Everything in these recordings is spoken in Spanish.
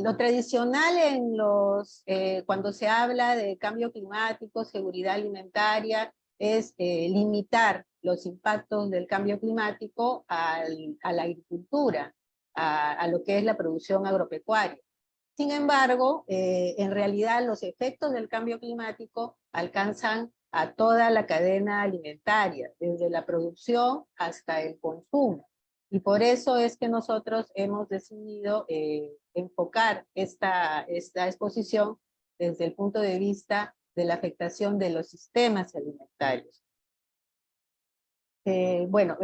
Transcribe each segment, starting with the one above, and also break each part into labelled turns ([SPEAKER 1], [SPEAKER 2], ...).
[SPEAKER 1] Lo tradicional cuando se habla de cambio climático, seguridad alimentaria, es limitar los impactos del cambio climático a la agricultura, a lo que es la producción agropecuaria. Sin embargo, en realidad los efectos del cambio climático alcanzan a toda la cadena alimentaria, desde la producción hasta el consumo. Y por eso es que nosotros hemos decidido enfocar esta exposición desde el punto de vista de la afectación de los sistemas alimentarios. Bueno,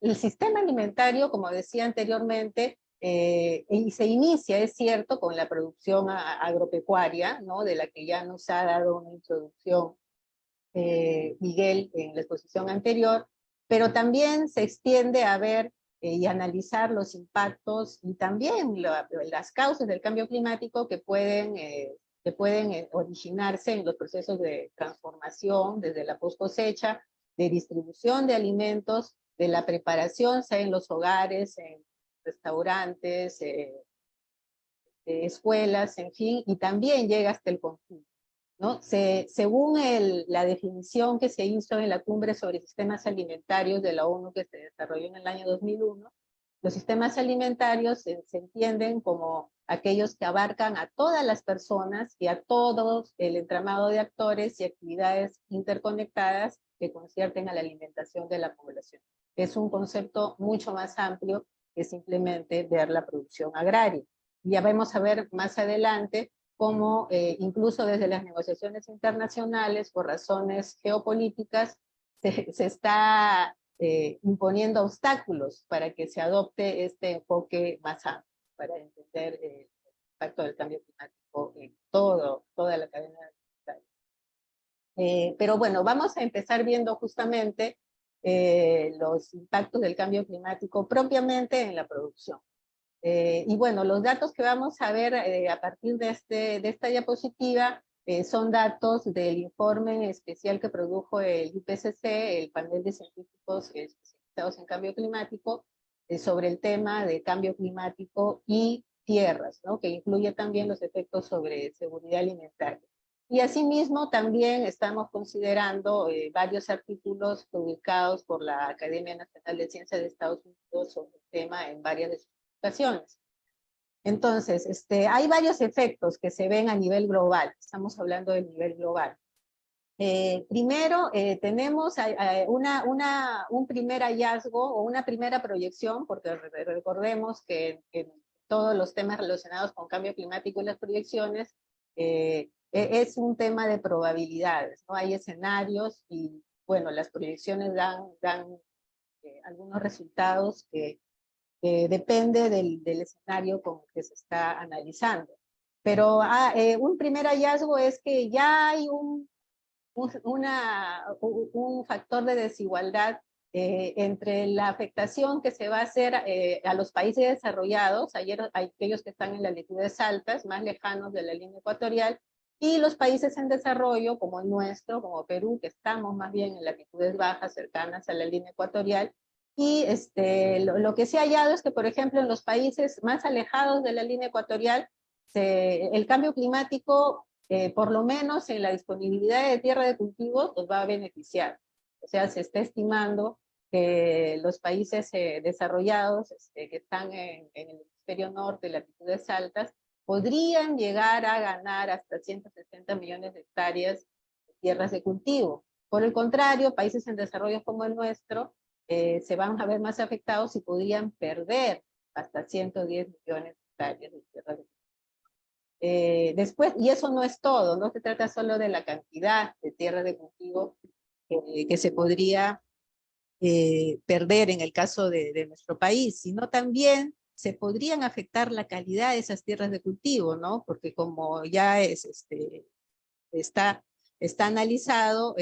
[SPEAKER 1] el sistema alimentario, como decía anteriormente, se inicia, es cierto, con la producción agropecuaria, ¿no? De la que ya nos ha dado una introducción Miguel en la exposición anterior, pero también se extiende a ver y analizar los impactos y también las causas del cambio climático que pueden originarse en los procesos de transformación, desde la post cosecha, de distribución de alimentos, de la preparación, sea en los hogares, en restaurantes, escuelas, en fin, y también llega hasta el consumo, ¿no? Según la definición que se hizo en la Cumbre sobre Sistemas Alimentarios de la ONU, que se desarrolló en el año 2001, los sistemas alimentarios se entienden como aquellos que abarcan a todas las personas y a todos el entramado de actores y actividades interconectadas que concierten a la alimentación de la población. Es un concepto mucho más amplio que simplemente ver la producción agraria. Ya vamos a ver más adelante cómo incluso desde las negociaciones internacionales, por razones geopolíticas, se está imponiendo obstáculos para que se adopte este enfoque más amplio, para entender el impacto del cambio climático en toda la cadena alimentaria. Pero bueno, vamos a empezar viendo justamente los impactos del cambio climático propiamente en la producción. Y bueno, los datos que vamos a ver a partir de esta diapositiva son datos del informe especial que produjo el IPCC, el panel de científicos especializados en cambio climático, sobre el tema de cambio climático y tierras, ¿no? Que incluye también los efectos sobre seguridad alimentaria. Y asimismo también estamos considerando varios artículos publicados por la Academia Nacional de Ciencias de Estados Unidos sobre el tema en varias de sus publicaciones. Entonces, hay varios efectos que se ven a nivel global. Estamos hablando del nivel global. Primero, tenemos un primer hallazgo o una primera proyección, porque recordemos que en todos los temas relacionados con cambio climático y las proyecciones, es un tema de probabilidades, ¿no? Hay escenarios y, bueno, las proyecciones dan algunos resultados que depende del escenario con el que se está analizando. Pero un primer hallazgo es que ya hay un factor de desigualdad entre la afectación que se va a hacer a los países desarrollados, aquellos que están en las latitudes altas, más lejanos de la línea ecuatorial, y los países en desarrollo, como el nuestro, como Perú, que estamos más bien en latitudes bajas, cercanas a la línea ecuatorial. Y lo que se ha hallado es que, por ejemplo, en los países más alejados de la línea ecuatorial, el cambio climático, por lo menos en la disponibilidad de tierra de cultivos, los va a beneficiar. O sea, se está estimando que los países desarrollados que están en el hemisferio norte, latitudes altas, podrían llegar a ganar hasta 160 millones de hectáreas de tierras de cultivo. Por el contrario, países en desarrollo como el nuestro se van a ver más afectados y podrían perder hasta 110 millones de hectáreas de tierras de cultivo. Después, y eso no es todo, no se trata solo de la cantidad de tierra de cultivo que se podría perder en el caso de nuestro país, sino también se podrían afectar la calidad de esas tierras de cultivo, ¿no? Porque como ya está analizado,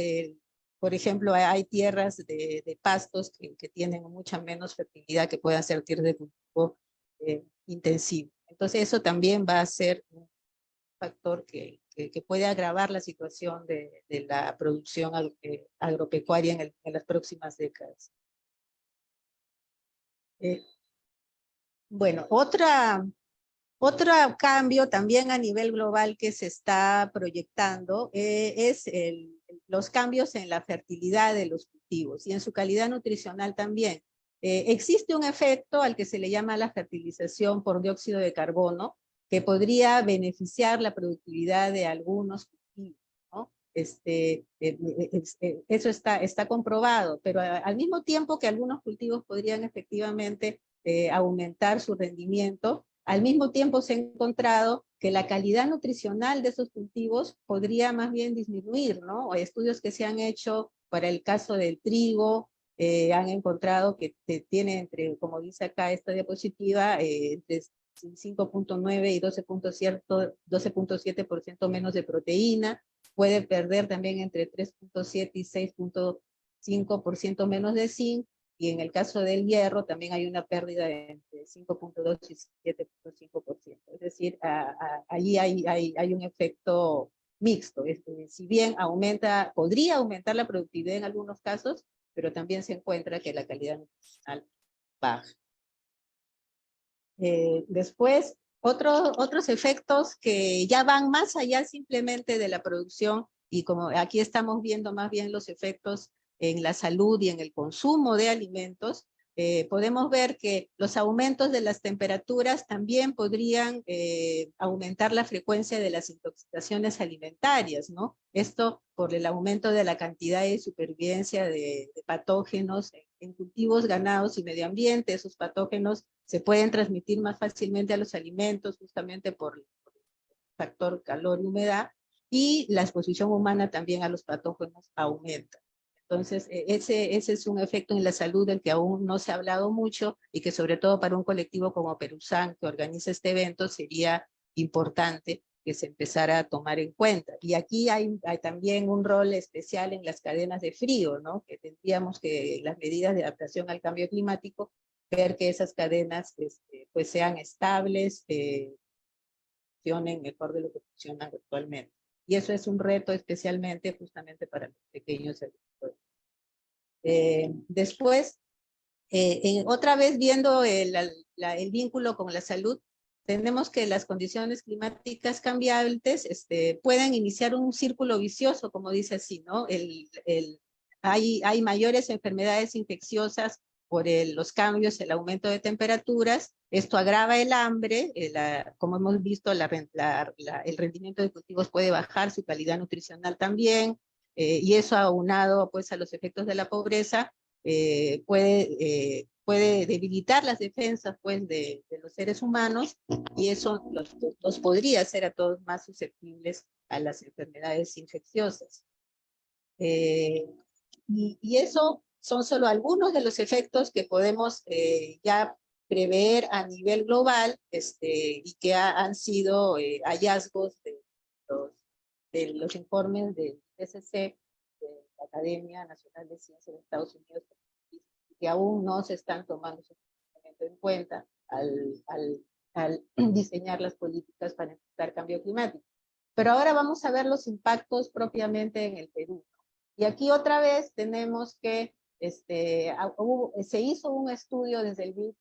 [SPEAKER 1] por ejemplo, hay tierras de pastos que tienen mucha menos fertilidad, que puedan ser tierras de cultivo intensivo. Entonces eso también va a ser un factor que puede agravar la situación de la producción agropecuaria en las próximas décadas. Bueno, Otro cambio también a nivel global que se está proyectando es los cambios en la fertilidad de los cultivos y en su calidad nutricional también. Existe un efecto al que se le llama la fertilización por dióxido de carbono, que podría beneficiar la productividad de algunos cultivos, ¿no? Eso está comprobado, pero al mismo tiempo que algunos cultivos podrían efectivamente aumentar su rendimiento, al mismo tiempo se ha encontrado que la calidad nutricional de esos cultivos podría más bien disminuir, ¿no? Hay estudios que se han hecho para el caso del trigo, han encontrado que tiene entre, como dice acá esta diapositiva, entre 5.9 y 12.7% menos de proteína, puede perder también entre 3.7 y 6.5% menos de zinc, y en el caso del hierro también hay una pérdida de entre 5.2 y 7.5%. Es decir, allí hay un efecto mixto. Si bien podría aumentar la productividad en algunos casos, pero también se encuentra que la calidad nutricional baja. Después, otros efectos que ya van más allá simplemente de la producción, y como aquí estamos viendo más bien los efectos en la salud y en el consumo de alimentos, podemos ver que los aumentos de las temperaturas también podrían aumentar la frecuencia de las intoxicaciones alimentarias, ¿no? Esto por el aumento de la cantidad de supervivencia de patógenos en cultivos, ganados y medio ambiente. Esos patógenos se pueden transmitir más fácilmente a los alimentos justamente por el factor calor y humedad, y la exposición humana también a los patógenos aumenta. Entonces, ese es un efecto en la salud del que aún no se ha hablado mucho y que sobre todo para un colectivo como Peruzán, que organiza este evento, sería importante que se empezara a tomar en cuenta. Y aquí hay también un rol especial en las cadenas de frío, ¿no? Que tendríamos que las medidas de adaptación al cambio climático, ver que esas cadenas pues sean estables, funcionen mejor de lo que funcionan actualmente. Y eso es un reto especialmente justamente para los pequeños agricultores. Después, otra vez viendo el vínculo con la salud, tenemos que las condiciones climáticas cambiantes pueden iniciar un círculo vicioso, como dice así, ¿no? Hay mayores enfermedades infecciosas por los cambios, el aumento de temperaturas. Esto agrava el hambre, como hemos visto, el rendimiento de cultivos puede bajar, su calidad nutricional también, y eso aunado pues a los efectos de la pobreza, puede debilitar las defensas pues de los seres humanos, y eso los podría hacer a todos más susceptibles a las enfermedades infecciosas. Y eso son solo algunos de los efectos que podemos ya prever a nivel global, y que han sido hallazgos de los informes del IPCC, de la Academia Nacional de Ciencias de Estados Unidos, que aún no se están tomando suficientemente en cuenta al diseñar las políticas para enfrentar cambio climático. Pero ahora vamos a ver los impactos propiamente en el Perú. Y aquí otra vez tenemos que se hizo un estudio desde el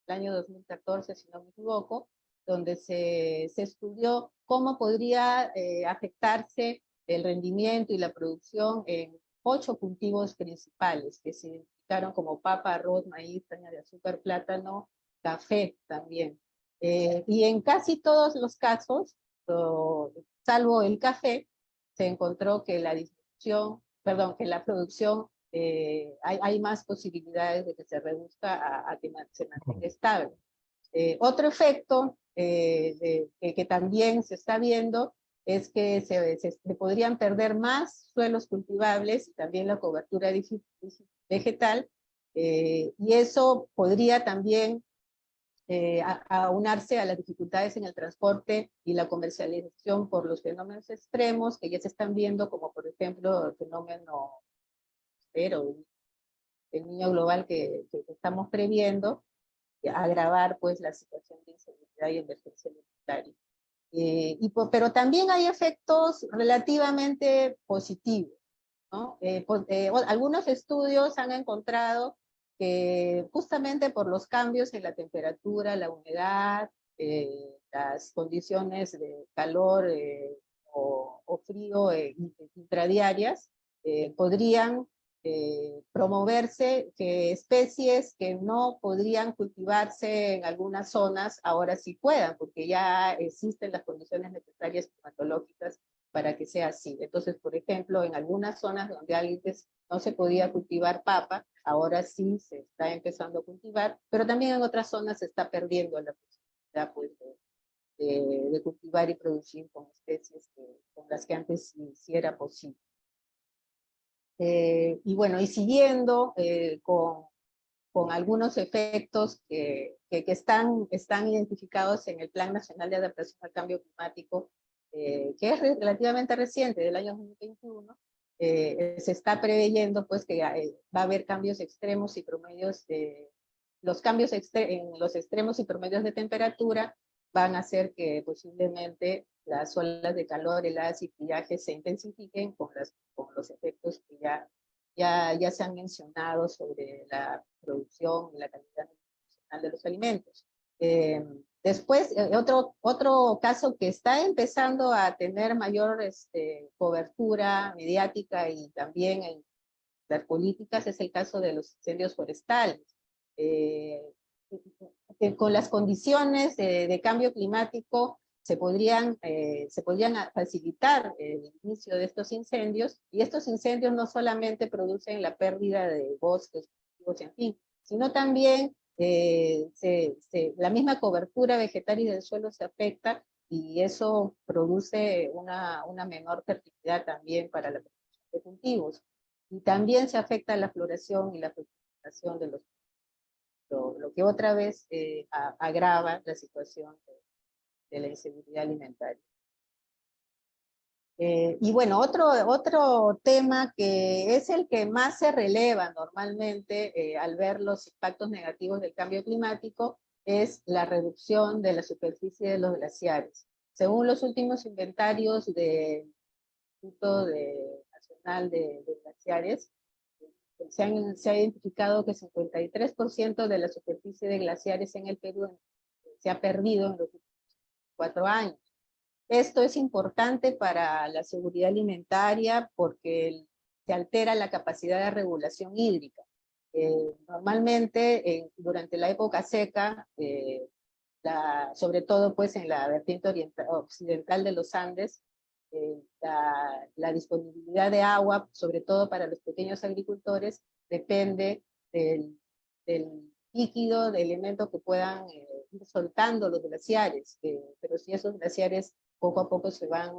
[SPEAKER 1] año 2014, si no me equivoco, donde se estudió cómo podría afectarse el rendimiento y la producción en 8 cultivos principales que se identificaron como papa, arroz, maíz, caña de azúcar, plátano, café también. Y en casi todos los casos, salvo el café, se encontró que que la producción hay más posibilidades de que se reduzca a que se mantenga estable. Otro efecto que también se está viendo es que se podrían perder más suelos cultivables y también la cobertura vegetal, y eso podría también aunarse a las dificultades en el transporte y la comercialización por los fenómenos extremos que ya se están viendo, como por ejemplo el fenómeno pero el niño global que estamos previendo, agravar pues la situación de inseguridad y emergencia alimentaria. Pero también hay efectos relativamente positivos, ¿no? Algunos estudios han encontrado que justamente por los cambios en la temperatura, la humedad, las condiciones de calor o frío intradiarias, podrían promoverse que especies que no podrían cultivarse en algunas zonas ahora sí puedan, porque ya existen las condiciones necesarias climatológicas para que sea así. Entonces, por ejemplo, en algunas zonas donde antes no se podía cultivar papa, ahora sí se está empezando a cultivar, pero también en otras zonas se está perdiendo la posibilidad pues, de cultivar y producir con especies con las que antes sí era posible. Y bueno, y siguiendo con algunos efectos que están identificados en el Plan Nacional de Adaptación al Cambio Climático, que es relativamente reciente, del año 2021, se está preveyendo pues, que va a haber cambios extremos y promedios, los cambios en los extremos y promedios de temperatura van a hacer que posiblemente las olas de calor, heladas y pillajes se intensifiquen con los efectos que ya se han mencionado sobre la producción y la calidad nutricional de los alimentos. Después, otro caso que está empezando a tener mayor cobertura mediática y también en las políticas es el caso de los incendios forestales. Con las condiciones de cambio climático se podrían facilitar el inicio de estos incendios, y estos incendios no solamente producen la pérdida de bosques, en fin, sino también la misma cobertura vegetal y del suelo se afecta, y eso produce una menor fertilidad también para la producción de cultivos. Y también se afecta la floración y la fructificación de lo que otra vez agrava la situación de la inseguridad alimentaria. Y bueno, otro tema que es el que más se releva normalmente al ver los impactos negativos del cambio climático es la reducción de la superficie de los glaciares. Según los últimos inventarios del Instituto Nacional de Glaciares, se ha identificado que 53% de la superficie de glaciares en el Perú se ha perdido en los últimos 4 años. Esto es importante para la seguridad alimentaria porque se altera la capacidad de regulación hídrica. Normalmente, durante la época seca, sobre todo pues en la vertiente occidental de los Andes, la disponibilidad de agua, sobre todo para los pequeños agricultores, depende del líquido, de elementos que puedan ir soltando los glaciares, pero si esos glaciares poco a poco se van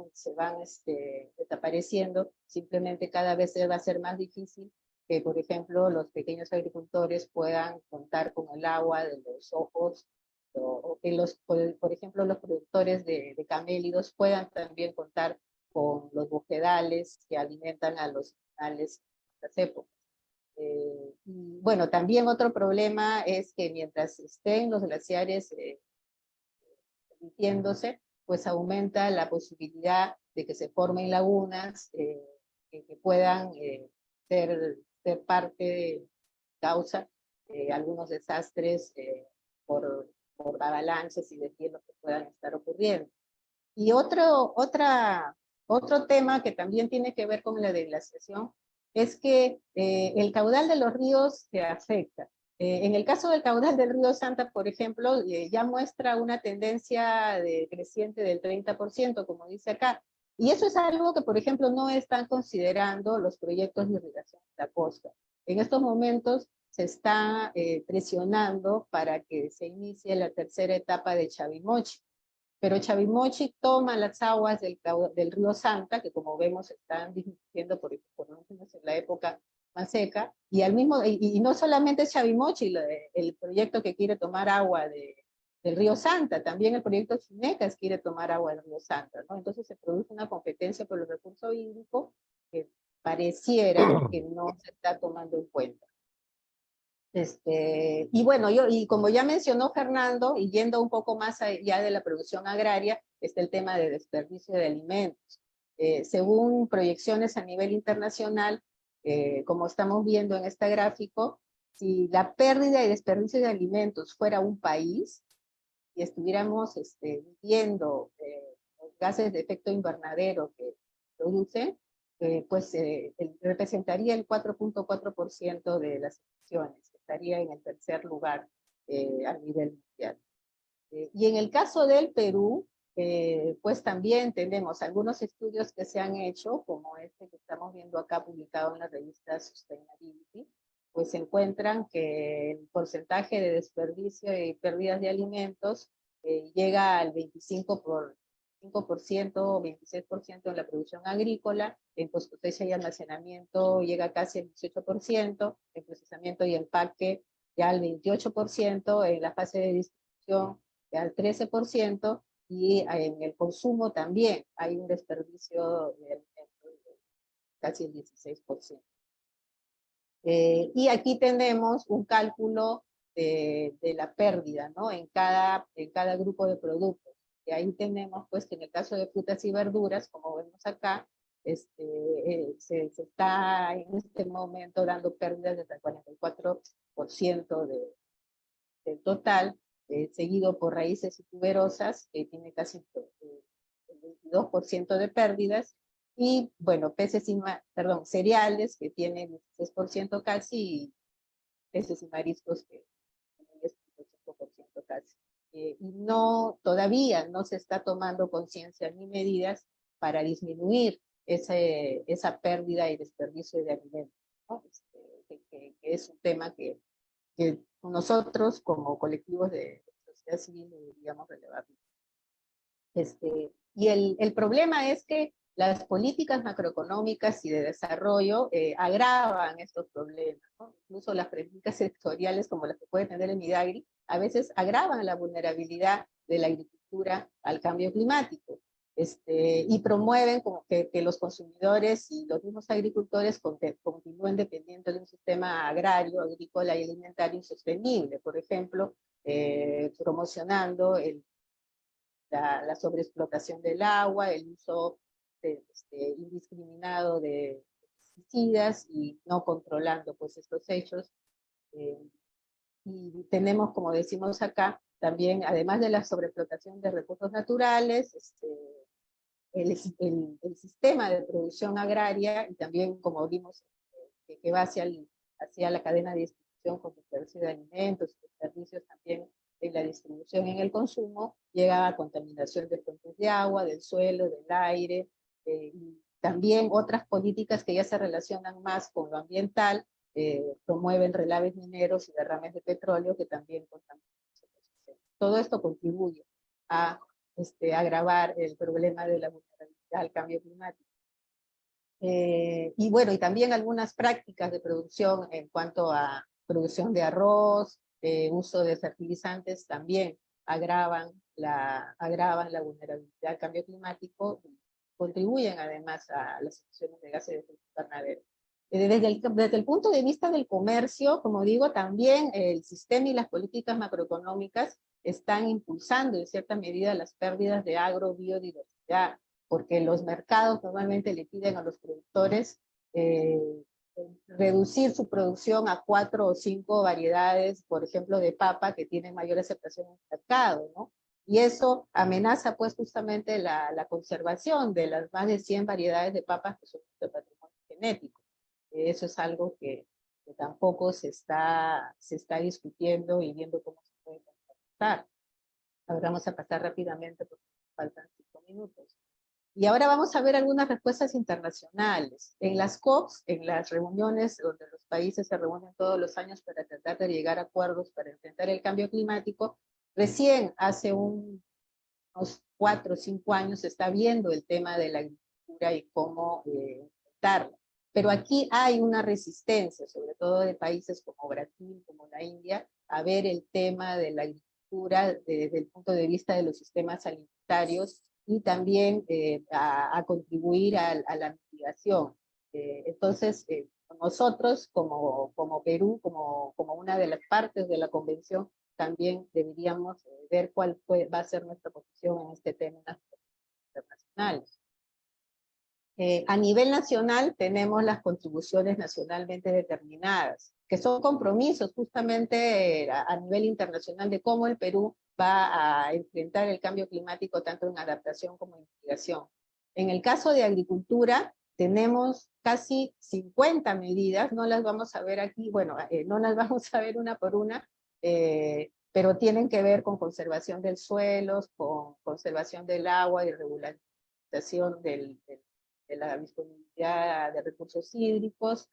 [SPEAKER 1] desapareciendo, simplemente cada vez va a ser más difícil que, por ejemplo, los pequeños agricultores puedan contar con el agua de los ojos, o que por ejemplo, los productores de camélidos puedan también contar con los bofedales que alimentan a los animales en estas épocas. Y bueno, también otro problema es que mientras estén los glaciares emitiéndose, pues aumenta la posibilidad de que se formen lagunas que puedan ser parte de causa algunos desastres por avalanchas y deshielos que puedan estar ocurriendo. Y otro tema que también tiene que ver con la deglaciación es que el caudal de los ríos se afecta. En el caso del caudal del río Santa, por ejemplo, ya muestra una tendencia creciente del 30%, como dice acá. Y eso es algo que, por ejemplo, no están considerando los proyectos de irrigación de la costa. En estos momentos se está presionando para que se inicie la tercera etapa de Chavimochi. Pero Chavimochi toma las aguas del río Santa, que como vemos están disminuyendo por lo menos en la época más seca, y no solamente Chavimochi, el proyecto que quiere tomar agua del río Santa, también el proyecto Chinecas quiere tomar agua del río Santa, ¿no? Entonces se produce una competencia por el recurso hídrico que pareciera que no se está tomando en cuenta. Y bueno, y como ya mencionó Fernando, y yendo un poco más allá de la producción agraria, está el tema de desperdicio de alimentos. Según proyecciones a nivel internacional, como estamos viendo en este gráfico, si la pérdida y desperdicio de alimentos fuera un país, estuviéramos viendo los gases de efecto invernadero que producen, pues representaría el 4.4% de las emisiones, estaría en el tercer lugar a nivel mundial. Y en el caso del Perú, pues también tenemos algunos estudios que se han hecho, como este que estamos viendo acá publicado en la revista Sustainability, pues se encuentran que el porcentaje de desperdicio y pérdidas de alimentos llega al 5% o 26% en la producción agrícola, en cosecha y almacenamiento llega casi al 18%, en procesamiento y empaque ya al 28%, en la fase de distribución ya al 13%, y en el consumo también hay un desperdicio de alimentos de casi el 16%. Y aquí tenemos un cálculo de la pérdida, ¿no? En cada grupo de productos. Y ahí tenemos, pues, que en el caso de frutas y verduras, como vemos acá, se está en este momento dando pérdidas de hasta el 44% del total, seguido por raíces y tuberosas, que tiene casi el 22% de pérdidas, y bueno, cereales, que tienen 16% casi, y peces y mariscos que tienen 10.5% casi. Y todavía no se está tomando conciencia ni medidas para disminuir esa pérdida y desperdicio de alimentos, ¿no? Que es un tema que nosotros como colectivos de sociedad civil deberíamos relevar. Y el problema es que las políticas macroeconómicas y de desarrollo agravan estos problemas, ¿no? Incluso las políticas sectoriales, como las que puede tener el Midagri, a veces agravan la vulnerabilidad de la agricultura al cambio climático. Y promueven como que los consumidores y los mismos agricultores continúen dependiendo de un sistema agrario, agrícola y alimentario insostenible, por ejemplo, promocionando la sobreexplotación del agua, el uso indiscriminado de pesticidas y no controlando pues estos hechos. Y tenemos, como decimos acá, también, además de la sobreexplotación de recursos naturales, el sistema de producción agraria, y también, como vimos, que va hacia la cadena de distribución con desperdicio de alimentos y servicios también en la distribución y en el consumo, llega a contaminación de fuentes de agua, del suelo, del aire, y también otras políticas que ya se relacionan más con lo ambiental, promueven relaves mineros y derrames de petróleo que también contaminan. Todo esto contribuye a agravar el problema de la vulnerabilidad al cambio climático. Y bueno, y también algunas prácticas de producción en cuanto a producción de arroz, uso de fertilizantes también agravan la vulnerabilidad al cambio climático y contribuyen además a las emisiones de gases de efecto invernadero. Desde el punto de vista del comercio, como digo, también el sistema y las políticas macroeconómicas están impulsando en cierta medida las pérdidas de agrobiodiversidad, porque los mercados normalmente le piden a los productores reducir su producción a 4 o 5 variedades, por ejemplo, de papa que tienen mayor aceptación en el mercado, ¿no? Y eso amenaza pues justamente la conservación de las más de 100 variedades de papas que son de patrimonio genético. Eso es algo que tampoco se está discutiendo y viendo cómo se puede contrarrestar. Ahora vamos a pasar rápidamente porque faltan 5 minutos. Y ahora vamos a ver algunas respuestas internacionales. En las COPs, en las reuniones donde los países se reúnen todos los años para tratar de llegar a acuerdos para enfrentar el cambio climático, recién hace unos 4 o 5 años se está viendo el tema de la agricultura y cómo enfrentarla. Pero aquí hay una resistencia, sobre todo de países como Brasil, como la India, a ver el tema de la agricultura desde el punto de vista de los sistemas alimentarios y también a contribuir a la mitigación. Entonces, nosotros como Perú, como una de las partes de la convención, también deberíamos ver cuál va a ser nuestra posición en este tema internacional. A nivel nacional tenemos las contribuciones nacionalmente determinadas, que son compromisos justamente a nivel internacional de cómo el Perú va a enfrentar el cambio climático tanto en adaptación como en mitigación. En el caso de agricultura, tenemos casi 50 medidas, no las vamos a ver aquí, bueno, no las vamos a ver una por una, pero tienen que ver con conservación del suelo, con conservación del agua y regularización de la disponibilidad de recursos hídricos,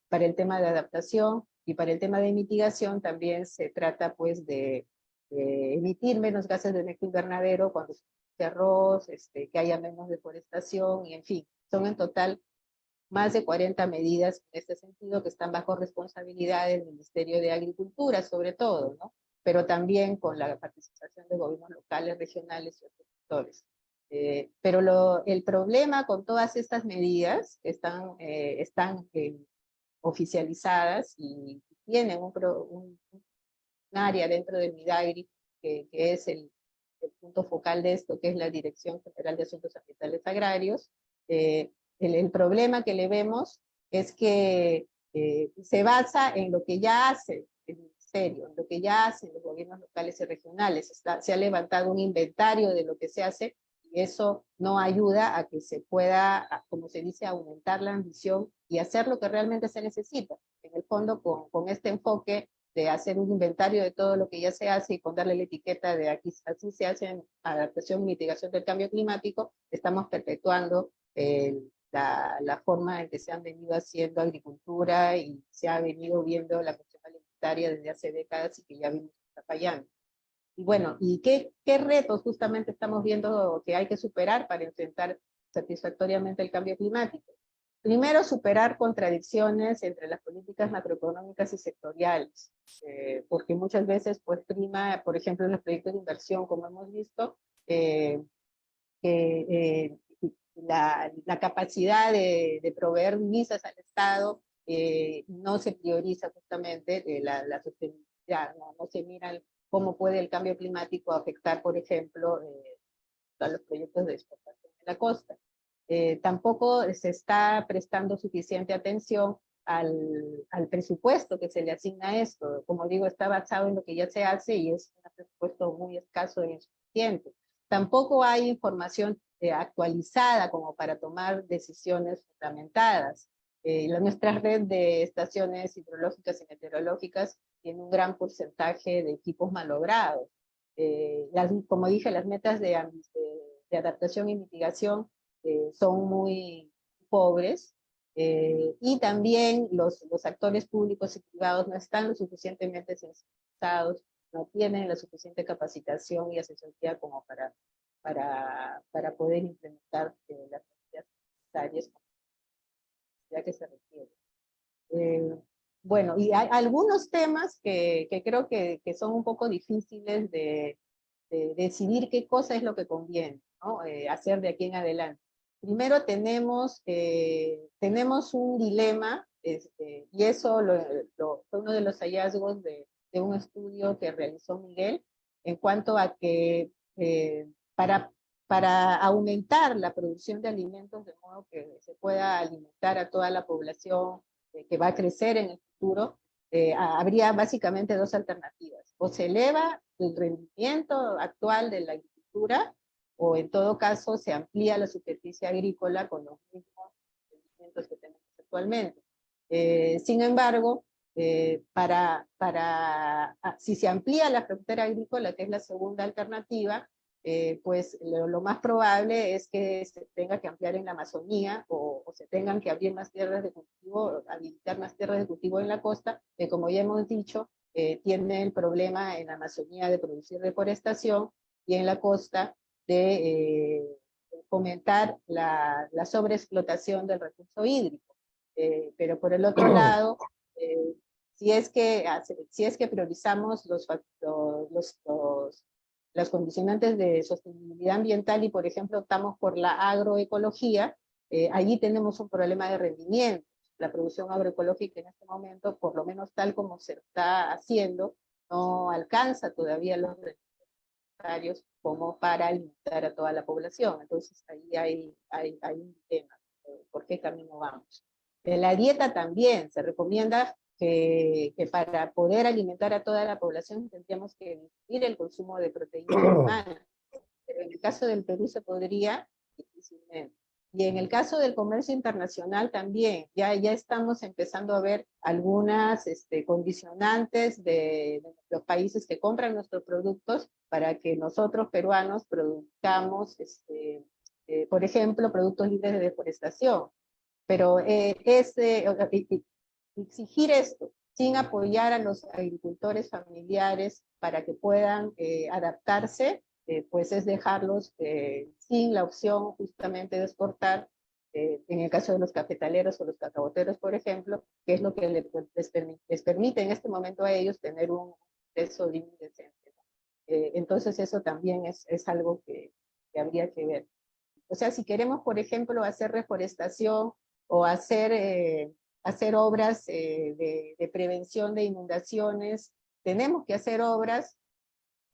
[SPEAKER 1] para el tema de adaptación y para el tema de mitigación también se trata pues de emitir menos gases de efecto invernadero cuando se produce arroz, que haya menos deforestación y en fin, son en total más de 40 medidas en este sentido que están bajo responsabilidad del Ministerio de Agricultura sobre todo, ¿no? Pero también con la participación de gobiernos locales, regionales y otros sectores. Pero el problema con todas estas medidas que están oficializadas y tienen un área dentro del MIDAGRI que es el punto focal de esto, que es la Dirección General de Asuntos Ambientales Agrarios. El problema que le vemos es que se basa en lo que ya hace el Ministerio, en lo que ya hacen los gobiernos locales y regionales. Se ha levantado un inventario de lo que se hace y eso no ayuda a que se pueda, como se dice, aumentar la ambición y hacer lo que realmente se necesita. En el fondo, con este enfoque de hacer un inventario de todo lo que ya se hace y ponerle la etiqueta de aquí, así se hace en adaptación y mitigación del cambio climático, estamos perpetuando la forma en que se han venido haciendo agricultura y se ha venido viendo la cuestión alimentaria desde hace décadas y que ya vimos que está fallando. Y bueno, ¿y qué retos justamente estamos viendo que hay que superar para enfrentar satisfactoriamente el cambio climático? Primero, superar contradicciones entre las políticas macroeconómicas y sectoriales, porque muchas veces pues prima, por ejemplo, en los proyectos de inversión, como hemos visto, la capacidad de proveer divisas al Estado no se prioriza justamente la sostenibilidad, no se mira cómo puede el cambio climático afectar, por ejemplo, a los proyectos de exportación en la costa. Tampoco se está prestando suficiente atención al presupuesto que se le asigna a esto. Como digo, está basado en lo que ya se hace y es un presupuesto muy escaso e insuficiente. Tampoco hay información actualizada como para tomar decisiones fundamentadas. Nuestra red de estaciones hidrológicas y meteorológicas tiene un gran porcentaje de equipos malogrados. Como dije, las metas de adaptación y mitigación son muy pobres, y también los actores públicos y privados no están lo suficientemente sensibilizados, no tienen la suficiente capacitación y asesoría como para poder implementar las medidas necesarias ya que se requiere. Bueno, y hay algunos temas que creo que son un poco difíciles de decidir qué cosa es lo que conviene, ¿no? Hacer de aquí en adelante. Primero tenemos un dilema, y eso fue uno de los hallazgos de un estudio que realizó Miguel, en cuanto a que para aumentar la producción de alimentos de modo que se pueda alimentar a toda la población que va a crecer en el futuro, habría básicamente dos alternativas. O se eleva el rendimiento actual de la agricultura, o en todo caso se amplía la superficie agrícola con los mismos rendimientos que tenemos actualmente. Sin embargo, si se amplía la frontera agrícola, que es la segunda alternativa, pues lo más probable es que se tenga que ampliar en la Amazonía o se tengan que abrir más tierras de cultivo, habilitar más tierras de cultivo en la costa, que como ya hemos dicho, tiene el problema en la Amazonía de producir deforestación y en la costa de fomentar la sobreexplotación del recurso hídrico. Pero por el otro lado, si es que priorizamos las condicionantes de sostenibilidad ambiental y, por ejemplo, optamos por la agroecología, allí tenemos un problema de rendimiento. La producción agroecológica en este momento, por lo menos tal como se está haciendo, no alcanza todavía los necesarios como para alimentar a toda la población. Entonces ahí hay un tema. ¿Por qué camino vamos? La dieta también se recomienda que para poder alimentar a toda la población tendríamos que reducir el consumo de proteína humana. Pero en el caso del Perú se podría difícilmente. Y en el caso del comercio internacional también, ya estamos empezando a ver algunas condicionantes de los países que compran nuestros productos para que nosotros peruanos produzcamos, por ejemplo, productos libres de deforestación. Pero exigir esto sin apoyar a los agricultores familiares para que puedan adaptarse, pues es dejarlos sin la opción justamente de exportar, en el caso de los cafetaleros o los cacaboteros, por ejemplo, que es lo que les permite en este momento a ellos tener un ingreso digno y decente, ¿no? Entonces eso también es algo que habría que ver. O sea, si queremos, por ejemplo, hacer reforestación o hacer obras de prevención de inundaciones, tenemos que hacer obras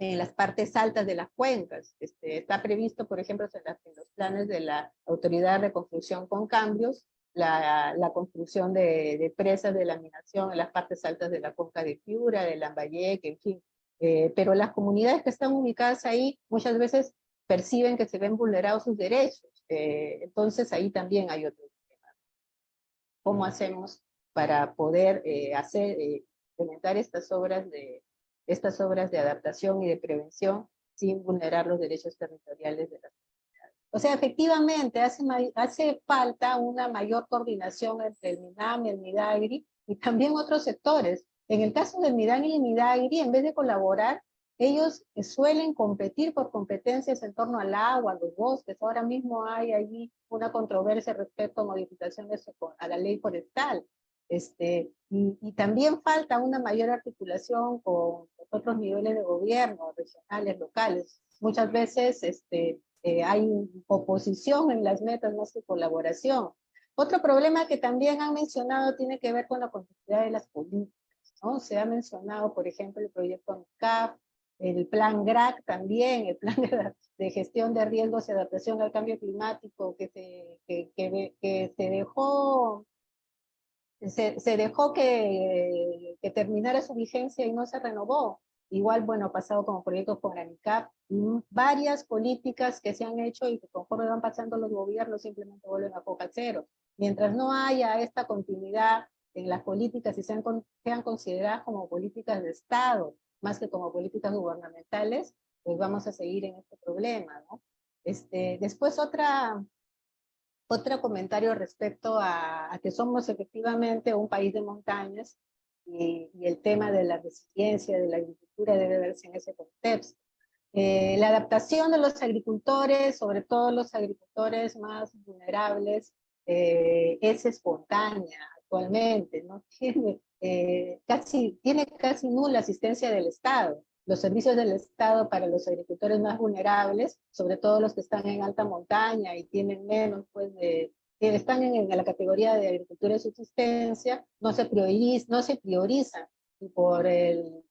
[SPEAKER 1] en las partes altas de las cuencas. Está previsto, por ejemplo, en los planes de la Autoridad de Reconstrucción con Cambios, la construcción de presas de laminación en las partes altas de la cuenca de Piura, de Lambayeque, en fin. Pero las comunidades que están ubicadas ahí muchas veces perciben que se ven vulnerados sus derechos. Entonces ahí también hay otro tema. ¿Cómo hacemos para poder implementar estas obras de adaptación y de prevención sin vulnerar los derechos territoriales de las comunidades? O sea, efectivamente hace falta una mayor coordinación entre el MINAM y el MIDAGRI y también otros sectores. En el caso del MIDAM y el MIDAGRI, en vez de colaborar, ellos suelen competir por competencias en torno al agua, a los bosques. Ahora mismo hay allí una controversia respecto a modificaciones a la ley forestal. Y también falta una mayor articulación con otros niveles de gobierno, regionales, locales. Muchas veces hay oposición en las metas más que colaboración. Otro problema que también han mencionado tiene que ver con la complejidad de las políticas, ¿no? Se ha mencionado, por ejemplo, el proyecto ANCAP, el plan GRAC también, el plan de gestión de riesgos y adaptación al cambio climático, que se dejó que terminara su vigencia y no se renovó. Igual, bueno, ha pasado como proyectos con ANICAP, varias políticas que se han hecho y que conforme van pasando los gobiernos simplemente vuelven a foca cero. Mientras no haya esta continuidad en las políticas y sean consideradas como políticas de Estado, más que como políticas gubernamentales, pues vamos a seguir en este problema, ¿no? Después otro comentario respecto a que somos efectivamente un país de montañas y el tema de la resiliencia de la agricultura debe verse en ese contexto. La adaptación de los agricultores, sobre todo los agricultores más vulnerables, es espontánea actualmente, ¿no? Tiene casi nula asistencia del Estado. Los servicios del Estado para los agricultores más vulnerables, sobre todo los que están en alta montaña y tienen menos, pues, que están en la categoría de agricultura de subsistencia, no se priorizan ni por el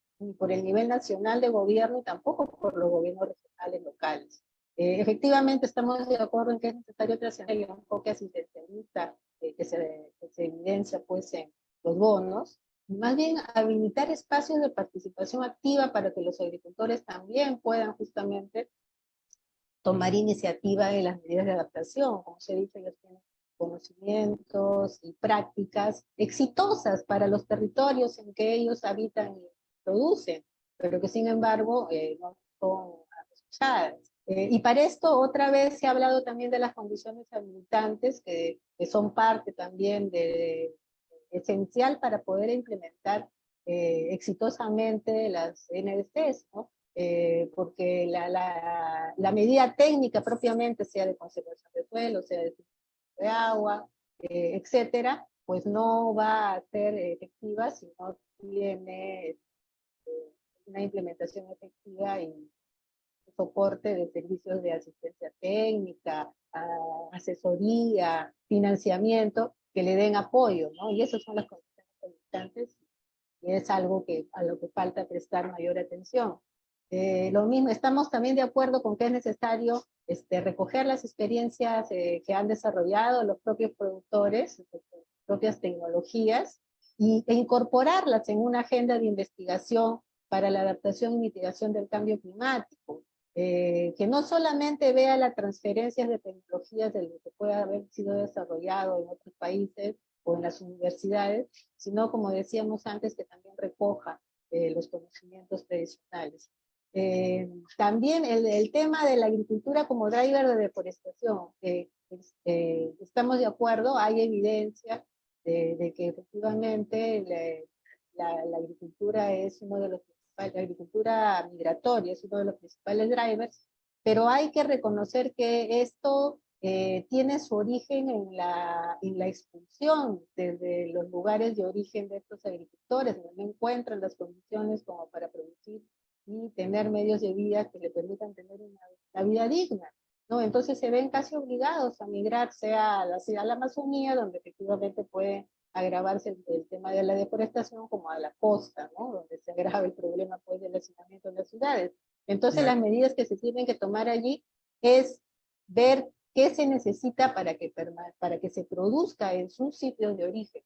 [SPEAKER 1] nivel nacional de gobierno y tampoco por los gobiernos regionales locales. Efectivamente, estamos de acuerdo en que es necesario trascender el enfoque asistencialista que se evidencia pues, en los bonos, y más bien habilitar espacios de participación activa para que los agricultores también puedan justamente tomar iniciativa en las medidas de adaptación. Como se ha dicho, ellos tienen conocimientos y prácticas exitosas para los territorios en que ellos habitan y producen, pero que sin embargo no son escuchadas. Y para esto otra vez se ha hablado también de las condiciones habilitantes que son parte también esencial para poder implementar exitosamente las NDCs, ¿no? Porque la medida técnica propiamente, sea de conservación de suelo, sea de agua, etcétera, pues no va a ser efectiva si no tiene una implementación efectiva y soporte de servicios de asistencia técnica, asesoría, financiamiento, que le den apoyo, ¿no? Y esas son las condiciones habilitantes y es algo a lo que falta prestar mayor atención. Lo mismo, estamos también de acuerdo con que es necesario recoger las experiencias que han desarrollado los propios productores, propias tecnologías, e incorporarlas en una agenda de investigación para la adaptación y mitigación del cambio climático, que no solamente vea las transferencias de tecnologías de lo que pueda haber sido desarrollado en otros países o en las universidades, sino, como decíamos antes, que también recoja los conocimientos tradicionales. También el tema de la agricultura como driver de deforestación. Estamos de acuerdo, hay evidencia de que efectivamente la agricultura es uno de los principales, la agricultura migratoria es uno de los principales drivers, pero hay que reconocer que esto tiene su origen en la expulsión desde los lugares de origen de estos agricultores, donde no encuentran las condiciones como para producir y tener medios de vida que le permitan tener una vida digna, ¿no? Entonces se ven casi obligados a migrar, sea a la Amazonía, donde efectivamente puede agravarse el tema de la deforestación, como a la costa, ¿no? Donde se agrava el problema pues, del hacinamiento en las ciudades. Entonces las medidas que se tienen que tomar allí es ver qué se necesita para que se produzca en sus sitios de origen